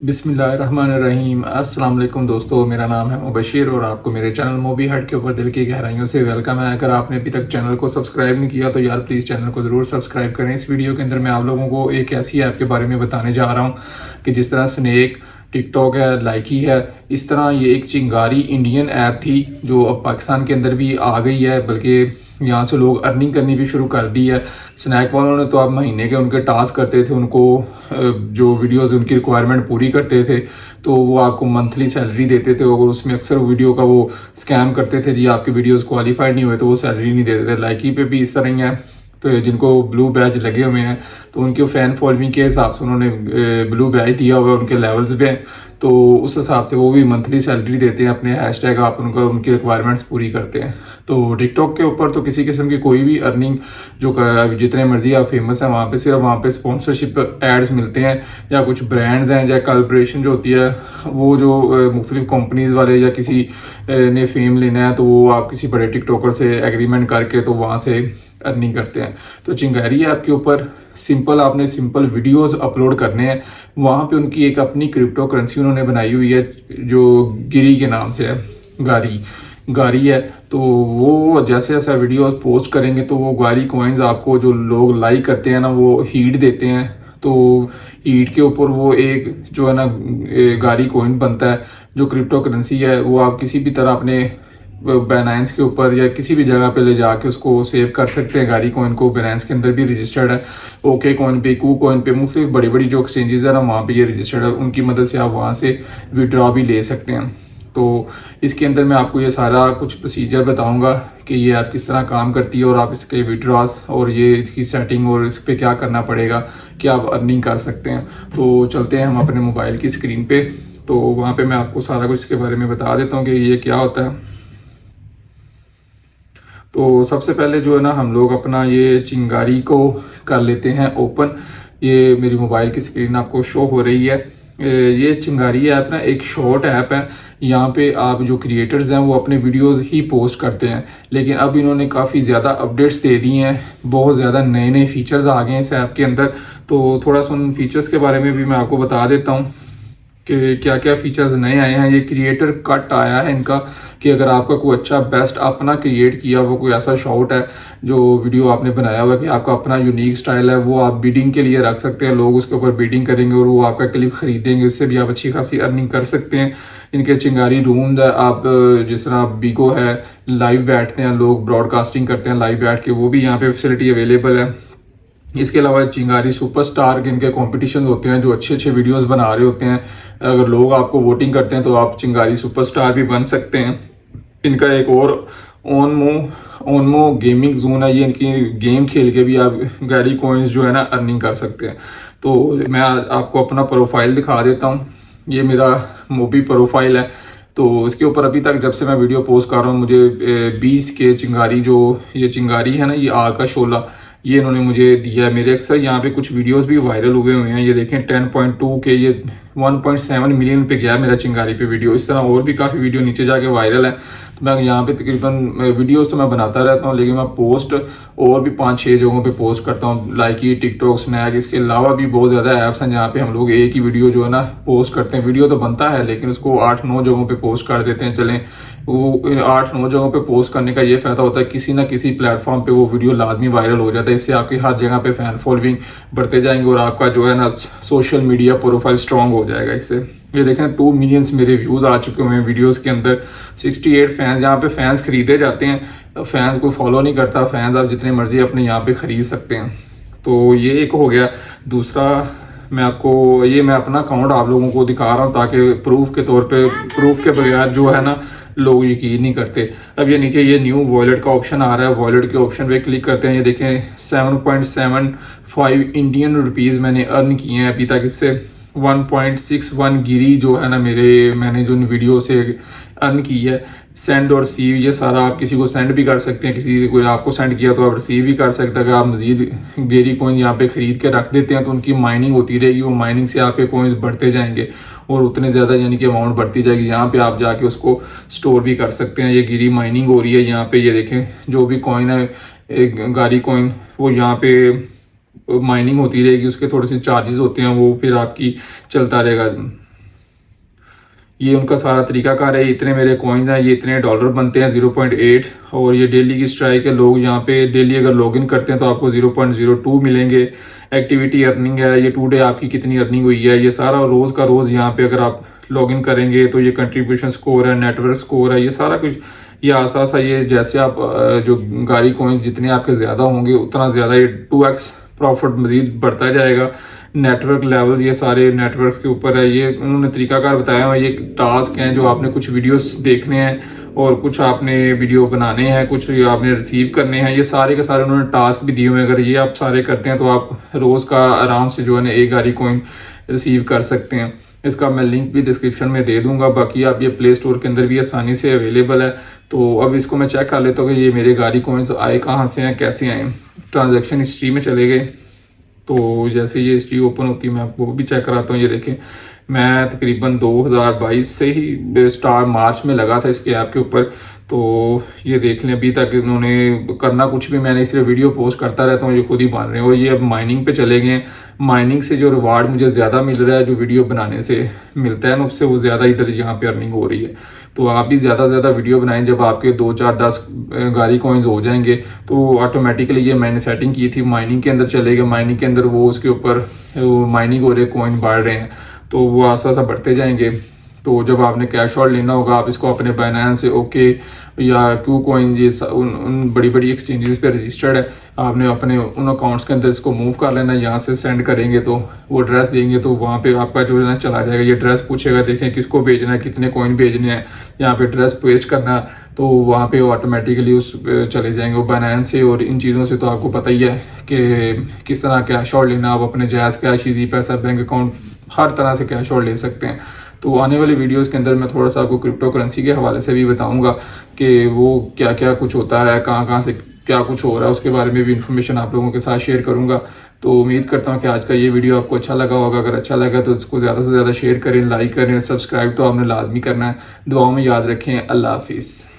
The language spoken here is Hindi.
बिस्मिल्लाहिर्रहमानिर्रहीम। अस्सलाम वालेकुम दोस्तों, मेरा नाम है मुबशिर और आपको मेरे चैनल मोबी हट के ऊपर दिल की गहराइयों से वेलकम है। अगर आपने अभी तक चैनल को सब्सक्राइब नहीं किया तो यार प्लीज़ चैनल को ज़रूर सब्सक्राइब करें। इस वीडियो के अंदर मैं आप लोगों को एक ऐसी ऐप के बारे में बताने जा रहा हूँ कि जिस तरह स्नैक, टिकटॉक है, लाइकी है, इस तरह ये एक चिंगारी इंडियन ऐप थी जो अब पाकिस्तान के अंदर भी आ गई है, बल्कि यहाँ से लोग अर्निंग करनी भी शुरू कर दी है। स्नैक वालों ने तो आप महीने के उनके टास्क करते थे, उनको जो वीडियोस उनकी रिक्वायरमेंट पूरी करते थे तो वो आपको मंथली सैलरी देते थे। और उसमें अक्सर वीडियो का वो स्कैम करते थे, जी आपकी वीडियोस क्वालिफाइड नहीं हुए तो वो सैलरी नहीं देते थे। लाइकी पे भी इस तरह ही है। तो जिनको ब्लू बैज लगे हुए हैं तो उनके फ़ैन फॉलोइंग के हिसाब से उन्होंने ब्लू बैज दिया हुआ है, उनके लेवल्स पे, तो उस हिसाब से वो भी मंथली सैलरी देते हैं। अपने हैशटैग आप उनका उनकी रिक्वायरमेंट्स पूरी करते हैं। तो टिकटॉक के ऊपर तो किसी किस्म की कोई भी अर्निंग जो जितने मर्जी आप फेमस हैं वहाँ पे सिर्फ वहाँ पे स्पॉन्सरशिप एड्स मिलते हैं, या कुछ ब्रांड्स हैं या कोलैबोरेशन जो होती है वो जो मुख्तलिफ कंपनीज वाले या किसी ने फेम लेना है तो वो आप किसी बड़े टिकटॉकर से एग्रीमेंट करके तो वहाँ से अर्निंग करते हैं। तो चिंगारी ऐप के ऊपर सिंपल आपने सिंपल वीडियोस अपलोड करने हैं। वहाँ पे उनकी एक अपनी क्रिप्टो करेंसी उन्होंने बनाई हुई है जो गिरी के नाम से है, गारी है। तो वो जैसे जैसा वीडियोस पोस्ट करेंगे तो वो गारी कॉइन्स आपको जो लोग लाइक करते हैं ना वो हीट देते हैं। तो हीट के ऊपर वो एक जो है ना गारी कॉइन बनता है जो क्रिप्टो करेंसी है। वो आप किसी भी तरह अपने बाइनेंस के ऊपर या किसी भी जगह पे ले जाके उसको सेव कर सकते हैं। गारी कॉइन को बाइनेंस के अंदर भी रजिस्टर्ड है, ओके कॉइन पे, कू कॉइन पे, मुख्तलिफ बड़ी बड़ी जो एक्सचेंजेस है ना वहाँ पे ये रजिस्टर्ड है। उनकी मदद से आप वहाँ से विड्रॉ भी ले सकते हैं। तो इसके अंदर मैं आपको ये सारा कुछ प्रोसीजर बताऊंगा कि ये ऐप किस तरह काम करती है और आप इसके विड्रॉस और ये इसकी सेटिंग और इस पर क्या करना पड़ेगा कि आप अर्निंग कर सकते हैं। तो चलते हैं हम अपने मोबाइल की स्क्रीन पे। तो वहाँ पे मैं आपको सारा कुछ इसके बारे में बता देता हूँ कि ये क्या होता है। तो सबसे पहले जो है ना हम लोग अपना ये चिंगारी को कर लेते हैं ओपन। ये मेरी मोबाइल की स्क्रीन आपको शो हो रही है। ये चिंगारी ऐप ना एक शॉर्ट ऐप है। यहाँ पे आप जो क्रिएटर्स हैं वो अपने वीडियोस ही पोस्ट करते हैं, लेकिन अब इन्होंने काफ़ी ज़्यादा अपडेट्स दे दी हैं, बहुत ज़्यादा नए नए फीचर्स आ गए हैं इस ऐप के अंदर। तो थोड़ा सा उन फीचर्स के बारे में भी मैं आपको बता देता हूँ कि क्या क्या फीचर्स नए आए हैं। ये क्रिएटर कट आया है इनका कि अगर आपका कोई अच्छा बेस्ट अपना क्रिएट किया हुआ कोई ऐसा शॉट है जो वीडियो आपने बनाया हुआ है कि आपका अपना यूनिक स्टाइल है, वो आप बिडिंग के लिए रख सकते हैं। लोग उसके ऊपर बिडिंग करेंगे और वो आपका क्लिप खरीदेंगे, उससे भी आप अच्छी खासी अर्निंग कर सकते हैं। इनके चिंगारी रूम है, आप जिस तरह बीगो है, लाइव बैठते हैं लोग, ब्रॉडकास्टिंग करते हैं लाइव बैठ के, वो भी यहाँ पे फैसिलिटी अवेलेबल है। इसके अलावा चिंगारी सुपरस्टार के इनके कंपटीशन होते हैं जो अच्छे अच्छे वीडियोस बना रहे होते हैं। अगर लोग आपको वोटिंग करते हैं तो आप चिंगारी सुपरस्टार भी बन सकते हैं। इनका एक और ओनमो गेमिंग जोन है, ये इनकी गेम खेल के भी आप गारी कॉइन्स जो है ना अर्निंग कर सकते हैं। तो मैं आपको अपना प्रोफाइल दिखा देता हूँ। ये मेरा मोबी प्रोफाइल है। तो इसके ऊपर अभी तक जब से मैं वीडियो पोस्ट कर रहा हूँ मुझे 20 के चिंगारी, जो ये चिंगारी है ना, ये आग का शोला, ये इन्होंने मुझे दिया है। मेरे अक्सर यहाँ पे कुछ वीडियोस भी वायरल हुए हुए हैं। ये देखें 10.2 के, ये 1.7 मिलियन पे गया मेरा चिंगारी पे वीडियो। इस तरह और भी काफ़ी वीडियो नीचे जाके वायरल है। तो मैं यहाँ पे तकरीबन वीडियोस तो मैं बनाता रहता हूँ, लेकिन मैं पोस्ट और भी 5-6 जगहों पे पोस्ट करता हूँ, लाइकी, टिकटॉक, स्नैक। इसके अलावा भी बहुत ज़्यादा ऐप्स हैं जहाँ पे हम लोग एक ही वीडियो जो है ना पोस्ट करते हैं। वीडियो तो बनता है लेकिन उसको 8-9 जगहों पर पोस्ट कर देते हैं। चलें, वो 8-9 जगहों पे पोस्ट करने का ये फ़ायदा होता है किसी ना किसी प्लेटफॉर्म पे वो वीडियो लाजमी वायरल हो जाता है। इससे आपकी हर जगह पे फैन फॉलोइंग बढ़ते जाएंगे और आपका जो है ना सोशल मीडिया प्रोफाइल स्ट्रांग हो जाएगा इससे। ये देखें 2 मिलियंस मेरे व्यूज़ आ चुके हुए हैं वीडियोस के अंदर। 68 फैंस, यहाँ पे फैंस खरीदे जाते हैं, फैंस को फॉलो नहीं करता। फैंस आप जितने मर्जी अपने यहाँ पे ख़रीद सकते हैं। तो ये एक हो गया। दूसरा मैं आपको मैं अपना अकाउंट आप लोगों को दिखा रहा हूँ ताकि प्रूफ के तौर पे, प्रूफ के बगैर जो है ना लोग यकीन नहीं करते। अब ये नीचे ये न्यू वॉलेट का ऑप्शन आ रहा है, वॉलेट के ऑप्शन पे क्लिक करते हैं। ये देखें 7.75 इंडियन रुपीज़ मैंने अर्न किए हैं अभी तक। इससे 1.61 गिरी जो है ना मैंने जो वीडियो से अर्न की है। सेंड और रिसीव, ये सारा आप किसी को सेंड भी कर सकते हैं, किसी को आपको सेंड किया तो आप रिसीव भी कर सकते हैं। अगर आप मजीद गेरी कॉइन यहाँ पे ख़रीद के रख देते हैं तो उनकी माइनिंग होती रहेगी, वो माइनिंग से आपके कॉइन्स बढ़ते जाएंगे और उतने ज़्यादा यानी कि अमाउंट बढ़ती जाएगी। यहाँ पे आप जाके उसको स्टोर भी कर सकते हैं। ये गिरी माइनिंग हो रही है यहाँ पे। ये देखें जो भी कॉइन है, एक गारी कॉइन, वो यहाँ पे माइनिंग होती रहेगी, उसके थोड़े से चार्जेस होते हैं, वो फिर आपकी चलता रहेगा। ये उनका सारा तरीकाकार है। इतने मेरे कॉइन हैं, ये इतने डॉलर बनते हैं 0.8, और ये डेली की स्ट्राइक है। लोग यहाँ पे डेली अगर लॉगिन करते हैं तो आपको 0.02 मिलेंगे। एक्टिविटी अर्निंग है, ये 2 डे आपकी कितनी अर्निंग हुई है, ये सारा रोज़ का रोज़ यहाँ पे अगर आप लॉगिन करेंगे तो ये कंट्रीब्यूशन स्कोर है, नेटवर्क स्कोर है, ये सारा कुछ ये आसा सा ये जैसे आप जो गाड़ी कॉइन जितने आपके ज़्यादा होंगे उतना ज़्यादा ये 2x प्रॉफिट मजीद बढ़ता जाएगा। नेटवर्क लेवल ये सारे नेटवर्क्स के ऊपर है। ये उन्होंने तरीकाकार बताया हुआ, ये टास्क हैं जो आपने कुछ वीडियोस देखने हैं और कुछ आपने वीडियो बनाने हैं, कुछ ये आपने रिसीव करने हैं। ये सारे के सारे उन्होंने टास्क भी दिए हुए हैं। अगर ये आप सारे करते हैं तो आप रोज़ का आराम से जो है ना एक गाड़ी कॉइन रिसीव कर सकते हैं। इसका मैं लिंक भी डिस्क्रिप्शन में दे दूंगा। बाकी आप ये प्ले स्टोर के अंदर भी आसानी से अवेलेबल है। तो अब इसको मैं चेक कर लेता हूँ कि ये मेरे गाड़ी कॉइन्स आए कहाँ से हैं, कैसे आए। ट्रांजैक्शन हिस्ट्री में चले गए तो जैसे ये हिस्ट्री ओपन होती है मैं आपको वो भी चेक कराता हूँ। ये देखें, मैं तकरीबन 2022 से ही स्टार मार्च में लगा था इसके ऐप के ऊपर। तो ये देख लें, अभी तक इन्होंने करना कुछ भी, मैंने इसलिए वीडियो पोस्ट करता रहता हूँ, ये खुद ही बन रहे हैं। और ये अब माइनिंग पे चले गए हैं। माइनिंग से जो रिवार्ड मुझे ज़्यादा मिल रहा है, जो वीडियो बनाने से मिलता है ना, उससे वो ज़्यादा इधर यहाँ पे अर्निंग हो रही है। तो आप भी ज़्यादा से ज़्यादा वीडियो बनाएं। जब आपके 2, 4, 10 गाड़ी कॉइन्स हो जाएंगे तो ऑटोमेटिकली ये मैंने सेटिंग की थी, माइनिंग के अंदर चले गए। माइनिंग के अंदर वो उसके ऊपर माइनिंग हो रही है, कॉइन बढ़ रहे हैं, तो वो आसा सा बढ़ते जाएंगे। तो जब आपने कैश आउट लेना होगा आप इसको अपने बाइनेंस से ओके या क्यू कॉइन ये उन बड़ी बड़ी एक्सचेंजेस पे रजिस्टर्ड है, आपने अपने उन अकाउंट्स के अंदर इसको मूव कर लेना। यहाँ से सेंड करेंगे तो वो एड्रेस देंगे तो वहाँ पे आपका जो है ना चला जाएगा। ये एड्रेस पूछेगा, देखें किसको भेजना है, कितने कॉइन भेजने हैं, यहाँ पे एड्रेस पेस्ट करना, तो वहाँ पे ऑटोमेटिकली उस चले जाएंगे वो बाइनेंस से। और इन चीज़ों से तो आपको पता ही है कि किस तरह कैश आउट लेना। आप अपने जायज़ कैश, ईजी पैसा, बैंक अकाउंट, हर तरह से कैश आउट ले सकते हैं। तो आने वाली वीडियोस के अंदर मैं थोड़ा सा आपको क्रिप्टो करेंसी के हवाले से भी बताऊंगा कि वो क्या क्या कुछ होता है, कहाँ कहाँ से क्या कुछ हो रहा है, उसके बारे में भी इंफॉर्मेशन आप लोगों के साथ शेयर करूंगा। तो उम्मीद करता हूँ कि आज का ये वीडियो आपको अच्छा लगा होगा। अगर अच्छा लगा तो इसको ज़्यादा से ज़्यादा शेयर करें, लाइक करें, सब्सक्राइब तो आपने लाजमी करना है। दुआओं में याद रखें। अल्लाह हाफिज़।